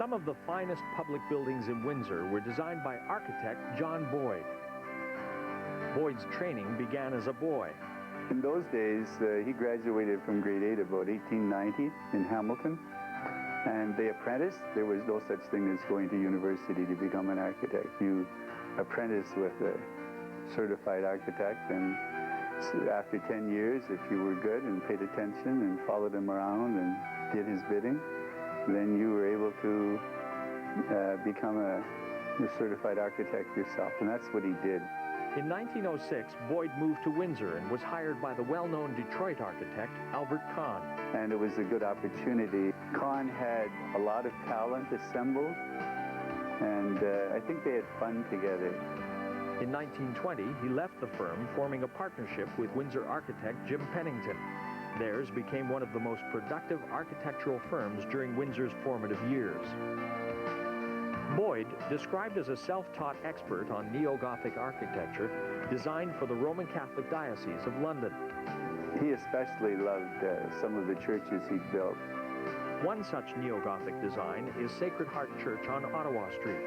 Some of the finest public buildings in Windsor were designed by architect John Boyde. Boyde's training began as a boy. In those days, he graduated from grade 8 about 1890 in Hamilton, and they apprenticed. There was no such thing as going to university to become an architect. You apprentice with a certified architect, and after 10 years, if you were good and paid attention and followed him around and did his bidding, then you were able to become a certified architect yourself, and that's what he did. In 1906, Boyde moved to Windsor and was hired by the well-known Detroit architect Albert Kahn. And it was a good opportunity. Kahn had a lot of talent assembled, and I think they had fun together. In 1920, he left the firm, forming a partnership with Windsor architect Jim Pennington. Theirs became one of the most productive architectural firms during Windsor's formative years. Boyde, described as a self-taught expert on neo-Gothic architecture, designed for the Roman Catholic Diocese of London. He especially loved some of the churches he built. One such neo-Gothic design is Sacred Heart Church on Ottawa Street.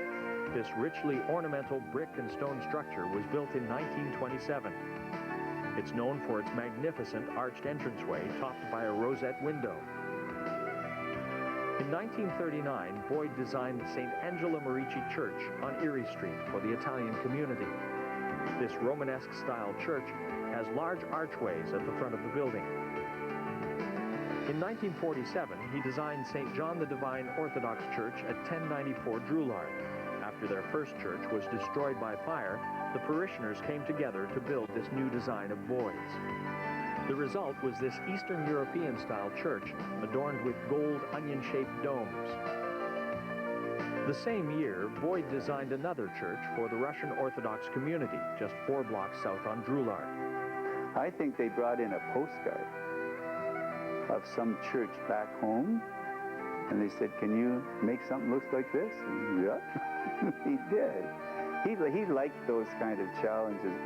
This richly ornamental brick and stone structure was built in 1927. It's known for its magnificent arched entranceway topped by a rosette window. In 1939, Boyde designed the St. Angela Merici Church on Erie Street for the Italian community. This Romanesque-style church has large archways at the front of the building. In 1947, he designed St. John the Divine Orthodox Church at 1094 Drouillard. After their first church was destroyed by fire, the parishioners came together to build this new design of Boyde's. The result was this Eastern European-style church adorned with gold onion-shaped domes. The same year, Boyde designed another church for the Russian Orthodox community, just 4 blocks south on Drouillard. I think they brought in a postcard of some church back home, and they said, "Can you make something look like this?" And, yeah, he did. He liked those kind of challenges.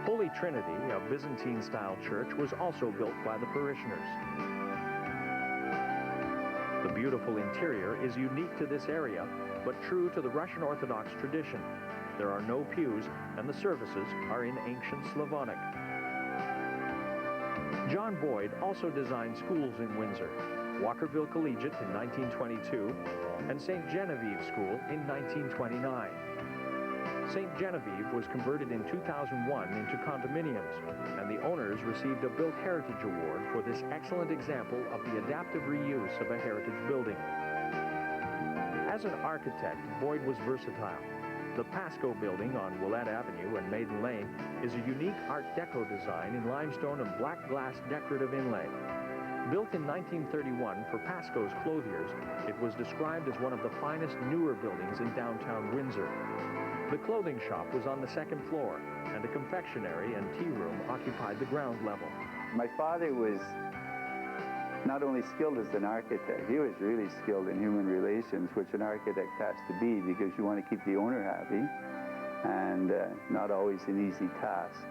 Holy Trinity, a Byzantine-style church, was also built by the parishioners. The beautiful interior is unique to this area, but true to the Russian Orthodox tradition. There are no pews, and the services are in ancient Slavonic. John Boyde also designed schools in Windsor, Walkerville Collegiate in 1922, and St. Genevieve School in 1929. St. Genevieve was converted in 2001 into condominiums, and the owners received a Built Heritage Award for this excellent example of the adaptive reuse of a heritage building. As an architect, Boyde was versatile. The Pasco building on Willette Avenue and Maiden Lane is a unique Art Deco design in limestone and black glass decorative inlay. Built in 1931 for Pasco's clothiers, it was described as one of the finest newer buildings in downtown Windsor. The clothing shop was on the 2nd floor, and a confectionery and tea room occupied the ground level. My father was not only skilled as an architect, he was really skilled in human relations, which an architect has to be because you want to keep the owner happy, and not always an easy task.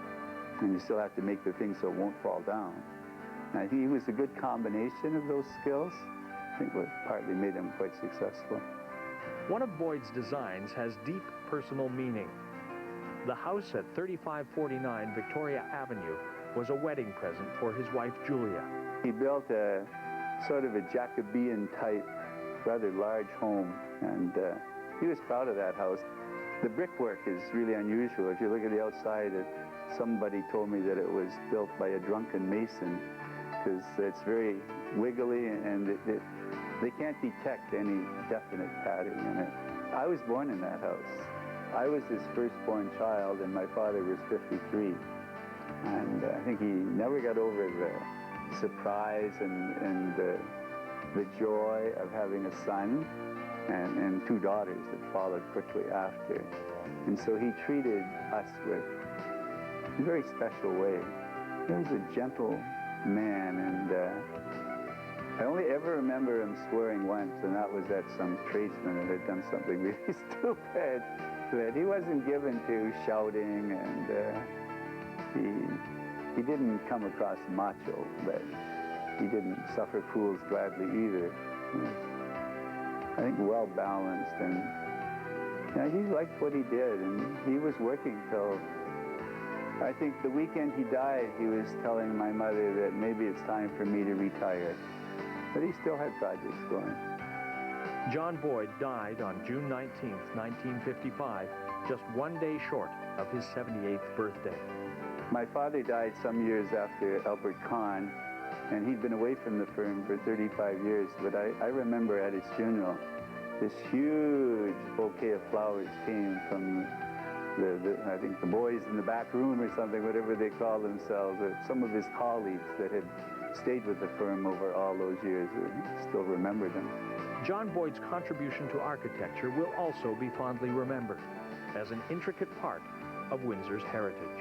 And you still have to make the thing so it won't fall down. And I think he was a good combination of those skills. I think what partly made him quite successful. One of Boyde's designs has deep personal meaning. The house at 3549 Victoria Avenue was a wedding present for his wife, Julia. He built a sort of a Jacobean-type, rather large home, and he was proud of that house. The brickwork is really unusual. If you look at the outside, somebody told me that it was built by a drunken mason, because it's very wiggly, and they can't detect any definite pattern in it. I was born in that house. I was his firstborn child, and my father was 53. And I think he never got over the surprise and the joy of having a son and 2 daughters that followed quickly after. And so he treated us with a very special way. He was a gentle man, and I only ever remember him swearing once, and that was at some tradesman that had done something really stupid. But he wasn't given to shouting, and he didn't come across macho, but he didn't suffer fools gladly either. I think, well balanced, and he liked what he did, and he was working till, I think the weekend he died, he was telling my mother that maybe it's time for me to retire. But he still had projects going. John Boyde died on June 19, 1955, just one day short of his 78th birthday. My father died some years after Albert Kahn, and he'd been away from the firm for 35 years, but I remember at his funeral, this huge bouquet of flowers came from I think the boys in the back room or something, whatever they call themselves, or some of his colleagues that had stayed with the firm over all those years still remembered him. John Boyde's contribution to architecture will also be fondly remembered as an intricate part of Windsor's heritage.